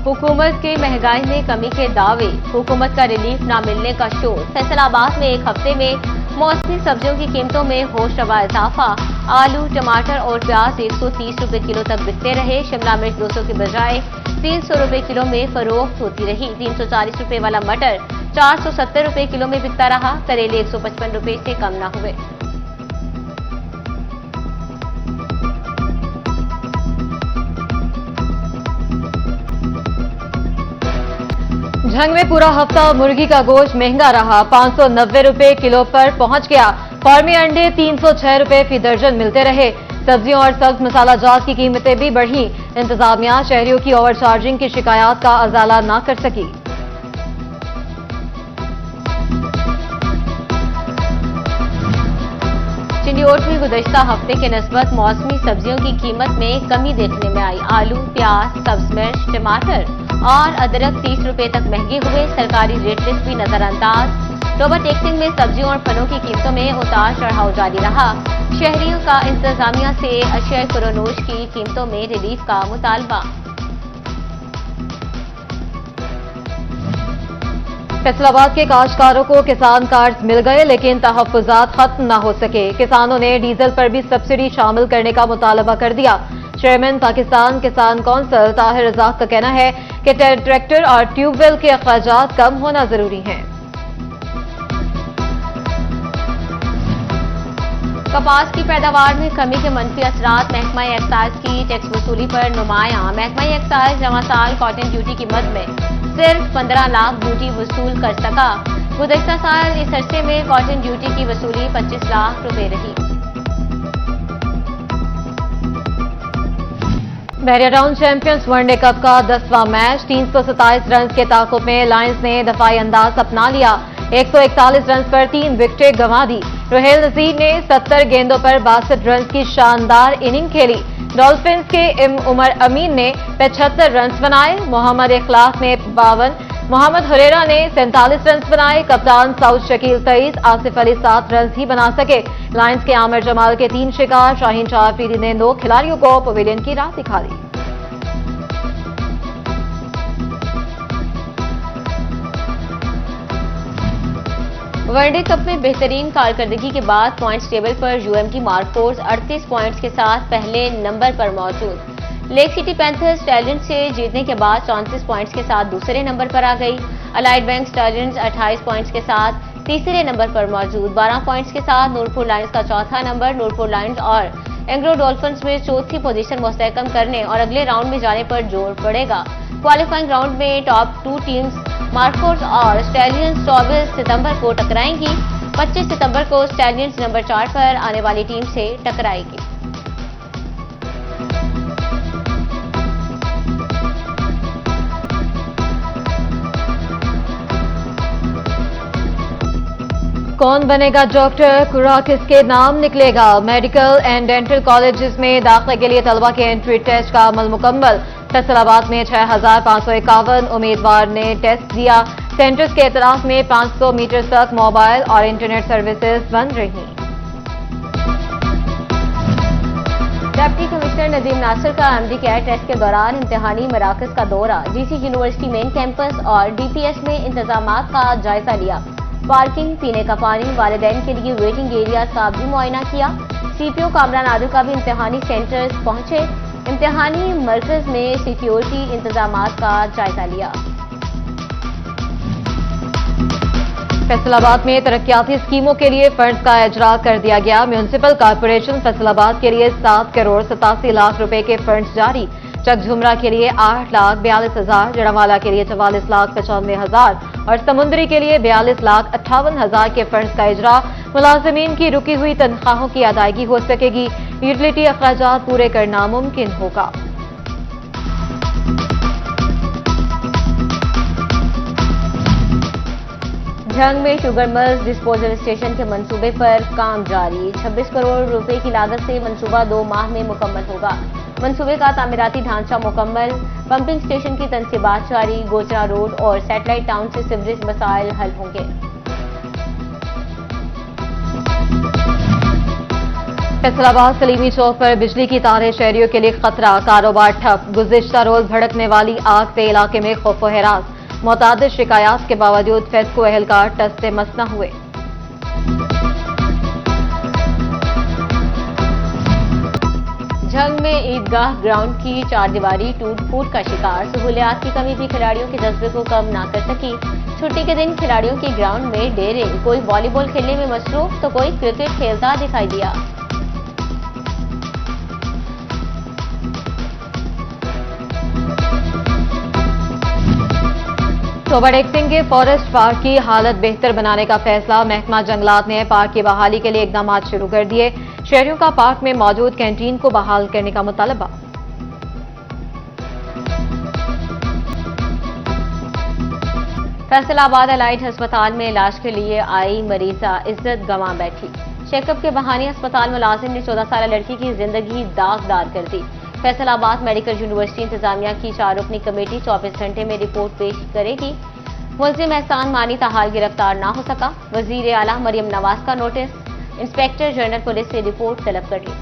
हुकूमत के महंगाई में कमी के दावे, हुकूमत का रिलीफ न मिलने का शोर। फैसलाबाद में एक हफ्ते में मौसमी सब्जियों की कीमतों में होशरबा इजाफा। आलू, टमाटर और प्याज 130 रुपए किलो तक बिकते रहे। शिमला मिर्च 200 के बजाय 300 रुपए किलो में फरोख्त होती रही। 340 रुपए वाला मटर 470 रुपए किलो में बिकता रहा। करेले 155 रुपए से कम न हुए। झंग में पूरा हफ्ता मुर्गी का गोश्त महंगा रहा। 590 रुपए किलो पर पहुंच गया। फार्मी अंडे 306 रुपए फी दर्जन मिलते रहे। सब्जियों और सब्ज मसाला जात की कीमतें भी बढ़ी। इंतजामिया शहरियों की ओवरचार्जिंग की शिकायत का अजाला न कर सकी। चिलियोट में गुज़श्ता हफ्ते के निस्बत मौसमी सब्जियों की कीमत में कमी देखने में आई। आलू, प्याज, सब्ज मिर्च, टमाटर और अदरक 30 रुपए तक महंगे हुए। सरकारी रेट लिस्ट भी नजरअंदाज। टोबा टेक्सिंग में सब्जियों और फलों की कीमतों में उतार चढ़ाव जारी रहा। शहरियों का इंतजामिया से अशिया खुरोनोश की कीमतों में रिलीफ का मुतालबा। फैसलाबाद के काश्तकारों को किसान कार्ड मिल गए, लेकिन तहफ्फुजात खत्म न हो सके। किसानों ने डीजल पर भी सब्सिडी शामिल करने का मुतालबा कर दिया। चेयरमैन पाकिस्तान किसान कौंसिल ताहिर रज़ाक का कहना है कि ट्रैक्टर और ट्यूबवेल के अखराजात कम होना जरूरी हैं। कपास की पैदावार में कमी के मनफी असरात। महकमा एक्साइज की टैक्स वसूली पर नुमायां। महकमा एक्साइज रवां साल कॉटन ड्यूटी की मद में सिर्फ 15 लाख ड्यूटी वसूल कर सका। गुज़श्ता साल इस अरसे में कॉटन ड्यूटी की वसूली 25 लाख रुपए रही। बहरिया टाउन चैंपियंस वनडे कप का 10वां मैच 327 रन के ताकुब में लायंस ने दफाई अंदाज अपना लिया। 141 रन पर 3 विकेटें गंवा दी। रोहेल नजीर ने 70 गेंदों पर 62 रन की शानदार इनिंग खेली। डॉल्फिन्स के उमर अमीन ने 75 रन बनाए। मोहम्मद इखलाक ने 52, मोहम्मद हुरेरा ने 47 रन बनाए। कप्तान साउद शकील 23, आसिफ अली 7 रन ही बना सके। लायंस के आमिर जमाल के 3 शिकार। शाहीन शाहफरीदी ने 9 खिलाड़ियों को पवेलियन की राह दिखा दी। वनडे कप में बेहतरीन कारकर्दगी के बाद पॉइंट्स टेबल पर यूएमटी मार्कोर्स 38 पॉइंट्स के साथ पहले नंबर पर मौजूद। लेक सिटी पैंथर्स स्टैलियंस से जीतने के बाद 34 पॉइंट्स के साथ दूसरे नंबर पर आ गई। अलाइड बैंक स्टैलियंस 28 पॉइंट्स के साथ तीसरे नंबर पर मौजूद। 12 पॉइंट्स के साथ नूरपुर लायंस का चौथा नंबर। नूरपुर लायंस और एंग्रो डॉल्फिन्स में चौथी पोजीशन मुस्तहकम करने और अगले राउंड में जाने पर जोर पड़ेगा। क्वालिफाइंग राउंड में टॉप 2 टीम्स मार्कोर्स और स्टैलियंस 24 सितंबर को टकराएंगी। 25 सितंबर को स्टैलियंस नंबर 4 पर आने वाली टीम से टकराएगी। कौन बनेगा डॉक्टर, कुरा किसके नाम निकलेगा। मेडिकल एंड डेंटल कॉलेजेस में दाखिले के लिए तलबा के एंट्री टेस्ट का अमल मुकम्मल। फैसलाबाद में 6551 उम्मीदवार ने टेस्ट दिया। सेंटर्स के इतराफ में 500 मीटर तक मोबाइल और इंटरनेट सर्विसेज बंद रही। डिप्टी कमिश्नर नदीम नासिर का एमडी कैट टेस्ट के दौरान इम्तिहानी मराकज का दौरा। जीसी यूनिवर्सिटी मेन कैंपस और डीपीएस में इंतजामात का जायजा लिया। पार्किंग, पीने का पानी, वालिदैन के लिए वेटिंग एरियाज का भी मुआयना किया। सीपीओ कामरान आदिल का भी इम्तिहानी सेंटर्स पहुंचे। इम्तिहानी मरकज में सिक्योरिटी इंतजामात का जायजा लिया। फैसलाबाद में तरक्याती स्कीमों के लिए फंड्स का इजरा कर दिया गया। म्यूनिसिपल कॉर्पोरेशन फैसलाबाद के लिए 7 करोड़ 87 लाख रुपए के फंड्स जारी। चकझुमरा के लिए 8,42,000, जड़ावाला के लिए 44,95,000 और समुद्री के लिए 42,58,000 के फंड्स का इजरा। मुलाजिमीन की रुकी हुई तनख्वाहों की अदायगी हो सकेगी। यूटिलिटी अखराजात पूरे करना मुमकिन होगा। झंग में शुगर मिल्स डिस्पोजल स्टेशन के मंसूबे पर काम जारी। 26 करोड़ रुपए की लागत से मंसूबा 2 माह में मुकम्मल होगा। मंसूबे का तामीराती ढांचा मुकम्मल। पंपिंग स्टेशन की तनसीबात जारी। गोचरा रोड और सैटेलाइट टाउन से सीवरेज मसाइल हल होंगे। फैसलाबाद सलीमी चौक पर बिजली की तारें शहरियों के लिए खतरा, कारोबार ठप। गुज़िश्ता रोज भड़कने वाली आग से इलाके में खौफ व हिरास। मुतअद्दिद शिकायत के बावजूद फेस्को एहलकार टस से मस न हुए। झंग में ईदगाह ग्राउंड की चारदीवारी टूट फूट का शिकार। सहूलियात की कमी भी खिलाड़ियों के जज्बे को कम ना कर सकी। छुट्टी के दिन खिलाड़ियों के ग्राउंड में डेरे, कोई वॉलीबॉल खेलने में मसरूफ तो कोई क्रिकेट खेलता दिखाई दिया। सोबा डेक्सिंगे फॉरेस्ट पार्क की हालत बेहतर बनाने का फैसला। महकमा जंगलात ने पार्क की बहाली के लिए इकदाम शुरू कर दिए। शहरियों का पार्क में मौजूद कैंटीन को बहाल करने का मुतालबा। फैसलाबाद अलाइड अस्पताल में इलाज के लिए आई मरीजा इज्जत गंवा बैठी। चेकअप के बहाने अस्पताल मुलाजिम ने 14 साल लड़की की जिंदगी दागदार कर दी। फैसलाबाद मेडिकल यूनिवर्सिटी इंतजामिया की 4 रुकनी कमेटी 24 घंटे में रिपोर्ट पेश करेगी। मुलजिम एहसान मानी ताहाल गिरफ्तार ना हो सका। वजीर आला मरियम नवाज का नोटिस। इंस्पेक्टर जनरल पुलिस से रिपोर्ट तलब कर ली।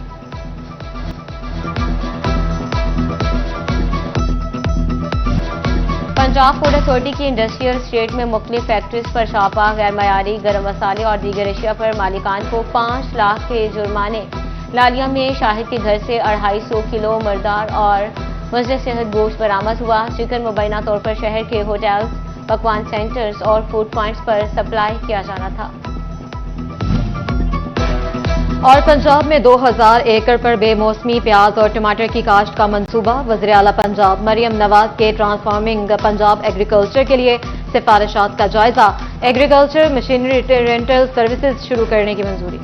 पंजाब फूड अथॉरिटी की इंडस्ट्रियल स्टेट में मुख्तलिफ फैक्ट्रीज पर छापा। गैर मयारी गर्म मसाले और दीगर अशिया पर मालिकान को 5 लाख के जुर्माने। लालिया में शाहिद के घर से 250 किलो मर्दार और मजलिस सेहत गोश्त बरामद हुआ। चिकन मुबैना तौर पर शहर के होटल्स, पकवान सेंटर्स और फूड पॉइंट्स पर सप्लाई किया जा रहा था। और पंजाब में 2000 एकड़ पर बेमौसमी प्याज और टमाटर की काश्त का मंसूबा। वज़ीर आला पंजाब मरियम नवाज के ट्रांसफॉर्मिंग पंजाब एग्रीकल्चर के लिए सिफारिशात का जायजा। एग्रीकल्चर मशीनरी रेंटल सर्विसेज शुरू करने की मंजूरी।